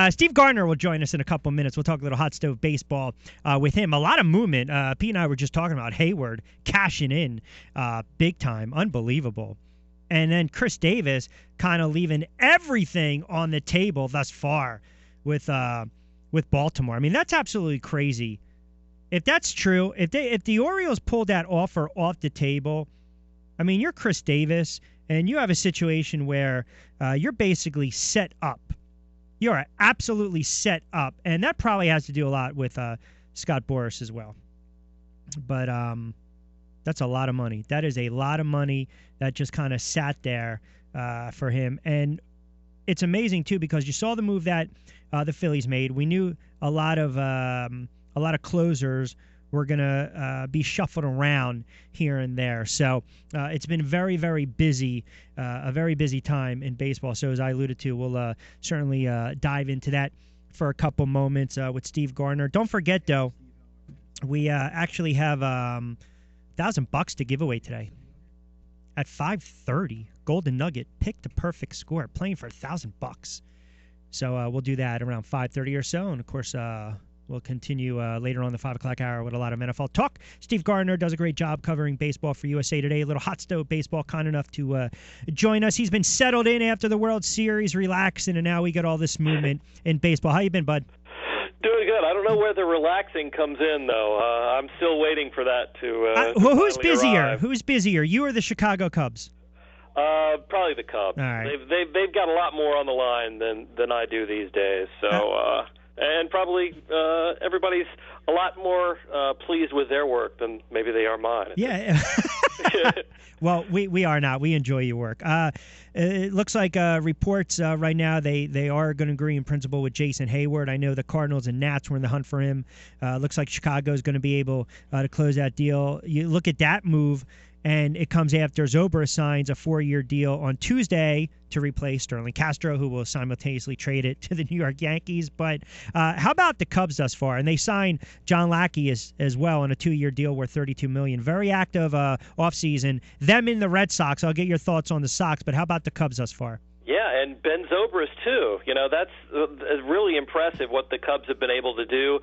Steve Gardner will join us in a couple minutes. We'll talk a little hot stove baseball with him. A lot of movement. Pete and I were just talking about Hayward cashing in big time. Unbelievable. And then Chris Davis kind of leaving everything on the table thus far with Baltimore. I mean, that's absolutely crazy. If that's true, if the Orioles pulled that offer off the table, I mean, you're Chris Davis, and you have a situation where you're basically set up. You are absolutely set up, and that probably has to do a lot with Scott Boras as well. But that's a lot of money. That is a lot of money that just kind of sat there for him. And it's amazing, too, because you saw the move that the Phillies made. We knew a lot of closers were going to be shuffled around here and there. So it's been very, very busy, a very busy time in baseball. So as I alluded to, we'll certainly dive into that for a couple moments with Steve Gardner. Don't forget, though, we actually have $1,000 to give away today. At 5:30, Golden Nugget picked the perfect score, playing for $1,000. So we'll do that around 5:30 or so. And, of course, we'll continue later on the 5 o'clock hour with a lot of NFL talk. Steve Gardner does a great job covering baseball for USA Today. A little hot stove baseball, kind enough to join us. He's been settled in after the World Series, relaxing, and now we got all this movement in baseball. How you been, bud? Doing good. I don't know where the relaxing comes in, though. I'm still waiting for that to well, who's busier? arrive. Who's busier, you or the Chicago Cubs? Probably the Cubs. All right. They've got a lot more on the line than I do these days. So and probably everybody's a lot more pleased with their work than maybe they are mine. Yeah. Well, we are not. We enjoy your work. It looks like reports right now they are going to agree in principle with Jason Hayward. I know the Cardinals and Nats were in the hunt for him. Looks like Chicago is going to be able to close that deal. You look at that move, and it comes after Zobrist signs a 4-year deal on Tuesday to replace Sterling Castro, who will simultaneously trade it to the New York Yankees. But how about the Cubs thus far? And they signed John Lackey as well on a 2-year deal worth $32 million. Very active offseason. Them in the Red Sox. I'll get your thoughts on the Sox, but how about the Cubs thus far? Yeah, and Ben Zobrist, too. You know, that's really impressive what the Cubs have been able to do.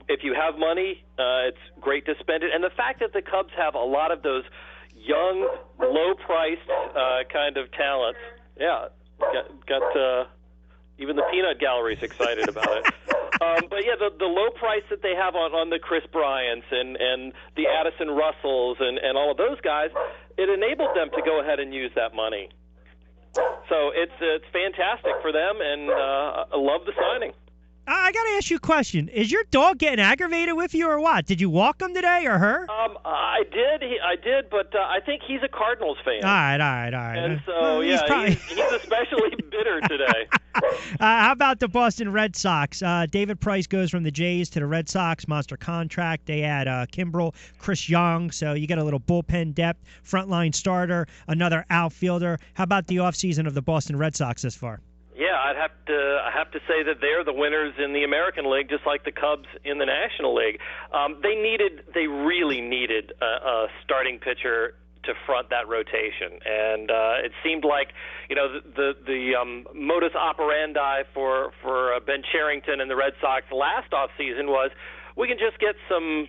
If you have money, it's great to spend it. And the fact that the Cubs have a lot of those young, low-priced kind of talents. Yeah, got even the peanut gallery's excited about it. But yeah, the low price that they have on the Chris Bryants and the Addison Russells and all of those guys, it enabled them to go ahead and use that money. So it's fantastic for them, and I love the signing. I got to ask you a question. Is your dog getting aggravated with you or what? Did you walk him today or her? I did, but I think he's a Cardinals fan. All right. And so, he's especially bitter today. How about the Boston Red Sox? David Price goes from the Jays to the Red Sox, monster contract. They add Kimbrel, Chris Young, so you get a little bullpen depth, frontline starter, another outfielder. How about the offseason of the Boston Red Sox this far? Yeah, I have to say that they're the winners in the American League, just like the Cubs in the National League. They really needed a starting pitcher to front that rotation, and it seemed like the modus operandi for Ben Cherington and the Red Sox last offseason was we can just get some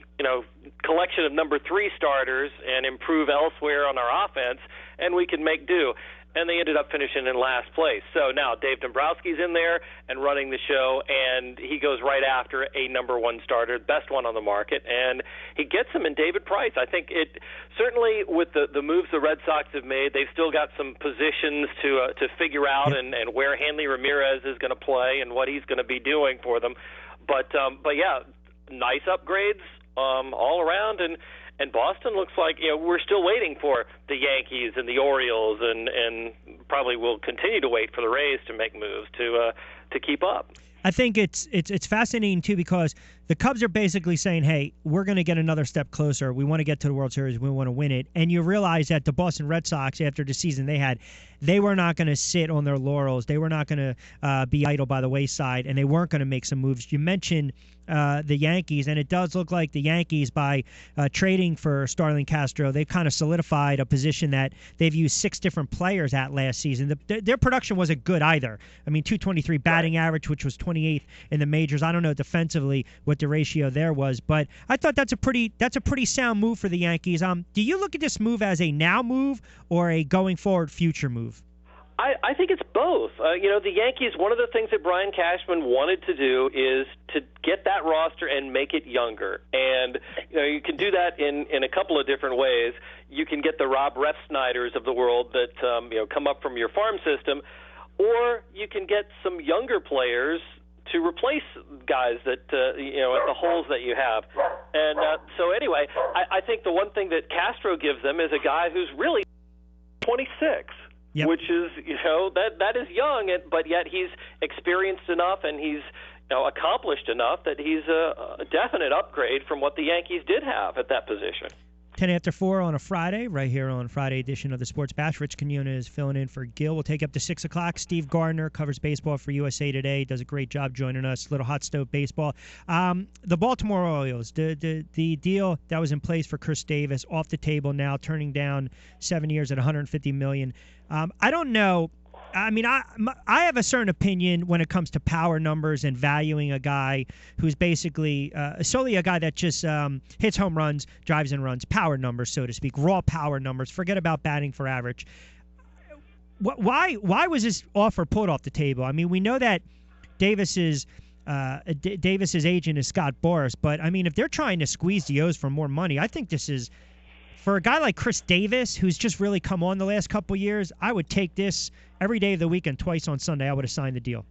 collection of number 3 starters and improve elsewhere on our offense, and we can make do. And they ended up finishing in last place. So now Dave Dombrowski's in there and running the show, and he goes right after a number 1 starter, best one on the market, and he gets him in David Price. I think it certainly with the moves the Red Sox have made, they've still got some positions to figure out and where Hanley Ramirez is going to play and what he's going to be doing for them. But yeah, nice upgrades all around, and Boston looks like we're still waiting for the Yankees and the Orioles, and probably will continue to wait for the Rays to make moves to keep up. I think it's fascinating too because The Cubs are basically saying, hey, we're going to get another step closer. We want to get to the World Series. We want to win it. And you realize that the Boston Red Sox, after the season they had, they were not going to sit on their laurels. They were not going to be idle by the wayside, and they weren't going to make some moves. You mentioned the Yankees, and it does look like the Yankees, by trading for Starlin Castro, they've kind of solidified a position that they've used 6 different players at last season. Their production wasn't good either. I mean, 223 batting average, which was 28th in the majors. I don't know defensively what the ratio there was, but I thought that's a pretty sound move for the Yankees. Do you look at this move as a now move or a going forward future move? I think it's both. The Yankees, one of the things that Brian Cashman wanted to do is to get that roster and make it younger. And you can do that in a couple of different ways. You can get the Rob Refsnyders of the world that come up from your farm system, or you can get some younger players to replace guys that at the holes that you have. And so anyway, I think the one thing that Castro gives them is a guy who's really 26. Yep. Which is, that is young, but yet he's experienced enough and he's accomplished enough that he's a definite upgrade from what the Yankees did have at that position. 10 after 4 on a Friday, right here on Friday edition of the Sports Bash. Rich Quinona is filling in for Gil. We'll take up to 6 o'clock. Steve Gardner covers baseball for USA Today. Does a great job joining us. Little hot stove baseball. The Baltimore Orioles, the deal that was in place for Chris Davis, off the table now, turning down 7 years at $150 million. I don't know. I mean, I have a certain opinion when it comes to power numbers and valuing a guy who's basically solely a guy that just hits home runs, drives in runs, power numbers, so to speak, raw power numbers. Forget about batting for average. Why was this offer pulled off the table? I mean, we know that Davis's agent is Scott Boras, but I mean, if they're trying to squeeze the O's for more money, I think this is, for a guy like Chris Davis, who's just really come on the last couple of years, I would take this every day of the week and twice on Sunday. I would have signed the deal.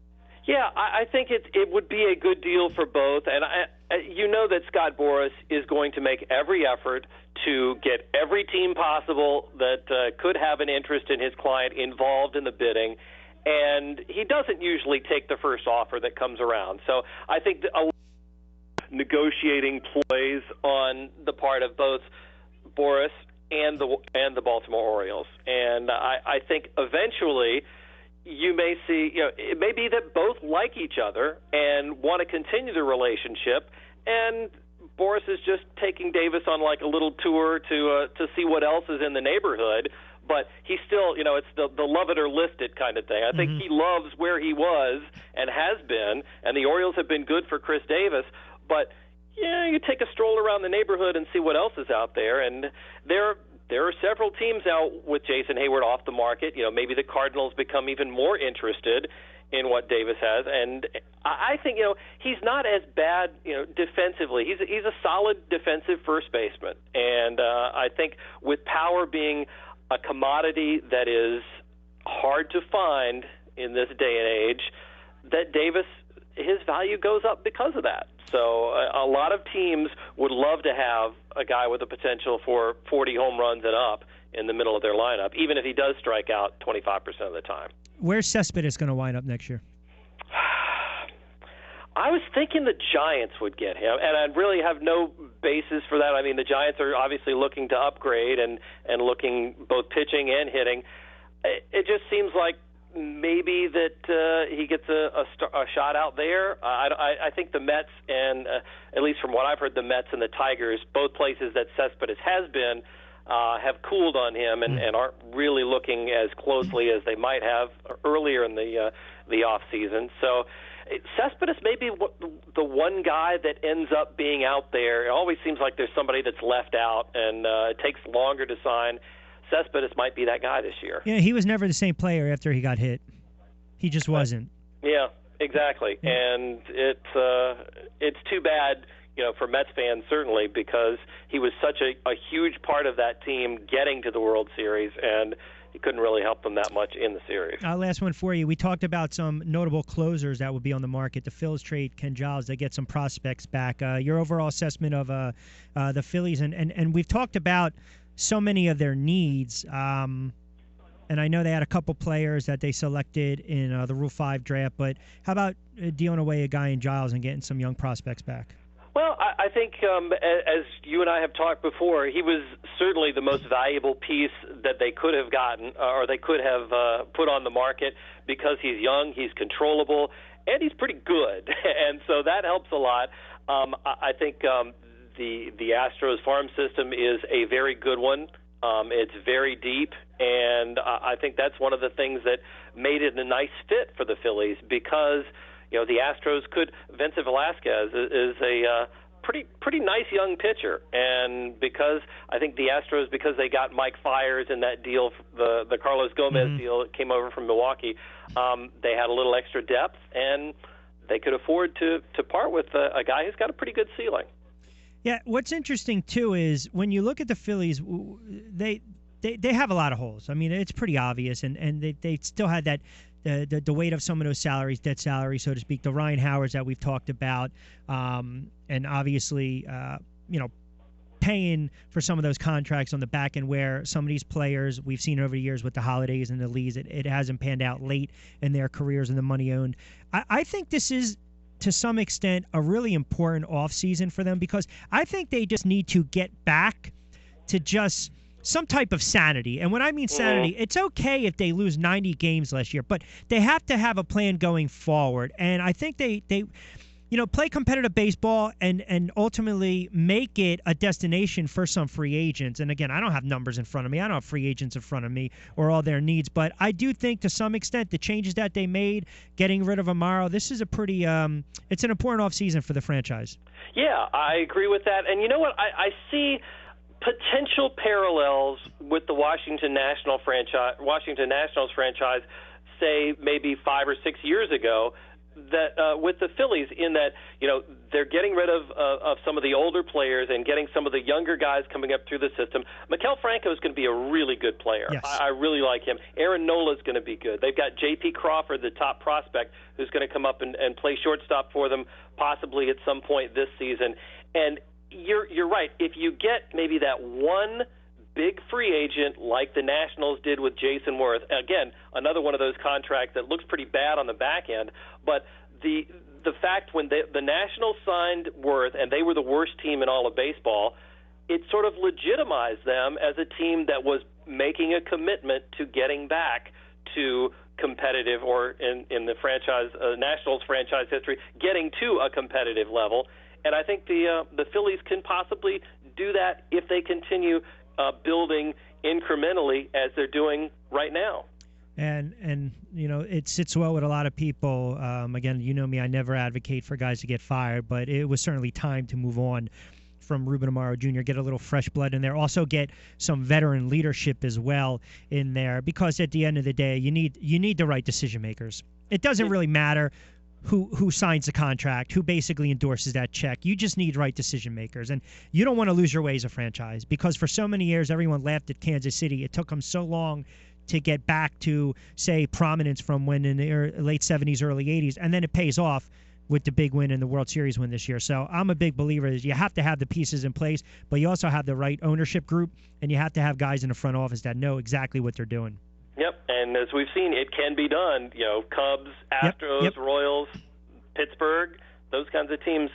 Yeah, I think it would be a good deal for both. And that Scott Boras is going to make every effort to get every team possible that could have an interest in his client involved in the bidding. And he doesn't usually take the first offer that comes around. So I think a lot of negotiating plays on the part of both Boras and the Baltimore Orioles, and I think eventually you may see, it may be that both like each other and want to continue the relationship, and Boras is just taking Davis on like a little tour to see what else is in the neighborhood. But he's still, it's the love it or list it kind of thing. I think he loves where he was and has been, and the Orioles have been good for Chris Davis, but you take a stroll around the neighborhood and see what else is out there. And there are several teams now with Jason Hayward off the market. Maybe the Cardinals become even more interested in what Davis has. And I think, he's not as bad, defensively. He's a solid defensive first baseman. And I think with power being a commodity that is hard to find in this day and age, that Davis, his value goes up because of that. So a lot of teams would love to have a guy with the potential for 40 home runs and up in the middle of their lineup, even if he does strike out 25% of the time. Where's Cespedes going to wind up next year? I was thinking the Giants would get him, and I really have no basis for that. I mean, the Giants are obviously looking to upgrade and looking both pitching and hitting. It just seems like maybe that he gets a shot out there. I think the Mets, and at least from what I've heard, the Mets and the Tigers, both places that Cespedes has been, have cooled on him and aren't really looking as closely as they might have earlier in the off season. So Cespedes may be the one guy that ends up being out there. It always seems like there's somebody that's left out, and it takes longer to sign. Cespedes might be that guy this year. Yeah, he was never the same player after he got hit. He just wasn't. Yeah, exactly. Yeah. And it's too bad, for Mets fans certainly, because he was such a huge part of that team getting to the World Series, and he couldn't really help them that much in the series. Last one for you. We talked about some notable closers that would be on the market. The Phils trade Ken Giles. They get some prospects back. Your overall assessment of the Phillies, and we've talked about so many of their needs, and I know they had a couple players that they selected in the Rule 5 draft, but how about dealing away a guy in Giles and getting some young prospects back? Well, I think as you and I have talked before, he was certainly the most valuable piece that they could have gotten or they could have put on the market because he's young, he's controllable, and he's pretty good. And so that helps a lot. I think the Astros farm system is a very good one. It's very deep, and I think that's one of the things that made it a nice fit for the Phillies because – the Astros Vincent Velasquez is a pretty nice young pitcher, and because I think the Astros, because they got Mike Fiers in that deal, the Carlos Gomez deal that came over from Milwaukee, they had a little extra depth, and they could afford to part with a guy who's got a pretty good ceiling. Yeah, what's interesting too is when you look at the Phillies, they have a lot of holes. I mean, it's pretty obvious, and they still had that. The weight of some of those salaries, dead salaries, so to speak, the Ryan Howards that we've talked about, and obviously, paying for some of those contracts on the back end where some of these players we've seen over the years with the holidays and the leagues, it hasn't panned out late in their careers and the money owned. I think this is, to some extent, a really important offseason for them because I think they just need to get back to just some type of sanity. And when I mean sanity, it's okay if they lose 90 games last year, but they have to have a plan going forward. And I think they play competitive baseball and ultimately make it a destination for some free agents. And again, I don't have numbers in front of me. I don't have free agents in front of me or all their needs, but I do think to some extent the changes that they made, getting rid of Amaro, this is a pretty it's an important offseason for the franchise. Yeah, I agree with that. And you know what? I see potential parallels with the Washington Nationals franchise, say maybe 5 or 6 years ago, that with the Phillies, in that they're getting rid of some of the older players and getting some of the younger guys coming up through the system. Maikel Franco is going to be a really good player. Yes. I really like him. Aaron Nola is going to be good. They've got J.P. Crawford, the top prospect, who's going to come up and play shortstop for them possibly at some point this season. And You're right. If you get maybe that one big free agent like the Nationals did with Jason Worth, again, another one of those contracts that looks pretty bad on the back end, but the fact when the Nationals signed Worth and they were the worst team in all of baseball, it sort of legitimized them as a team that was making a commitment to getting back to competitive, or in the franchise Nationals franchise history, getting to a competitive level. And I think the Phillies can possibly do that if they continue building incrementally as they're doing right now. And it sits well with a lot of people. Again, you know me, I never advocate for guys to get fired, but it was certainly time to move on from Ruben Amaro Jr., get a little fresh blood in there. Also get some veteran leadership as well in there, because at the end of the day, you need the right decision makers. It doesn't really matter who signs the contract, who basically endorses that check. You just need right decision makers. And you don't want to lose your way as a franchise, because for so many years, everyone laughed at Kansas City. It took them so long to get back to, say, prominence from when in the late 70s, early 80s, and then it pays off with the big win in the World Series win this year. So I'm a big believer that you have to have the pieces in place, but you also have the right ownership group, and you have to have guys in the front office that know exactly what they're doing. Yep, and as we've seen, it can be done. Cubs, Astros, Royals, Pittsburgh, those kinds of teams,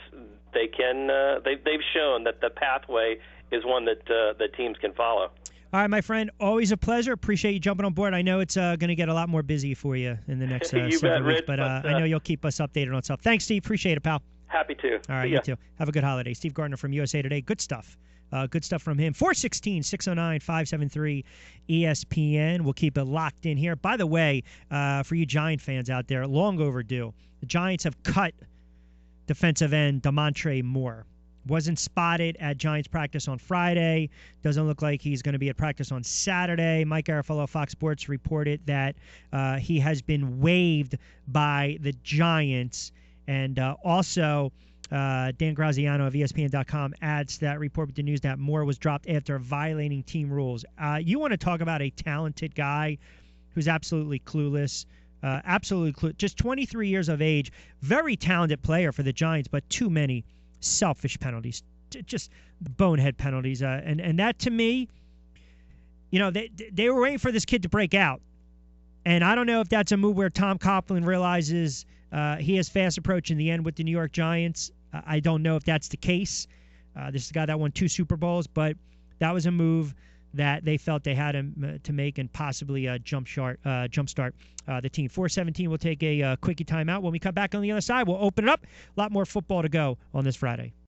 they can. They've shown that the pathway is one that teams can follow. All right, my friend, always a pleasure. Appreciate you jumping on board. I know it's going to get a lot more busy for you in the next several weeks, but I know you'll keep us updated on stuff. Thanks, Steve. Appreciate it, pal. Happy to. All right, you too. Have a good holiday. Steve Gardner from USA Today. Good stuff. Good stuff from him. 416-609-573 ESPN. We'll keep it locked in here. By the way, for you Giant fans out there, long overdue. The Giants have cut defensive end DeMontre Moore. Wasn't spotted at Giants practice on Friday. Doesn't look like he's going to be at practice on Saturday. Mike Garafolo of Fox Sports reported that he has been waived by the Giants. And also, Dan Graziano of ESPN.com adds that report with the news that Moore was dropped after violating team rules. You want to talk about a talented guy who's absolutely clueless. Just 23 years of age. Very talented player for the Giants, but too many selfish penalties, just bonehead penalties. And that, to me, they were waiting for this kid to break out. And I don't know if that's a move where Tom Coughlin realizes he has fast approach in the end with the New York Giants. I don't know if that's the case. This is a guy that won 2 Super Bowls, but that was a move that they felt they had to make and possibly jumpstart the team. 4:17, we'll take a quickie timeout. When we come back on the other side, we'll open it up. A lot more football to go on this Friday.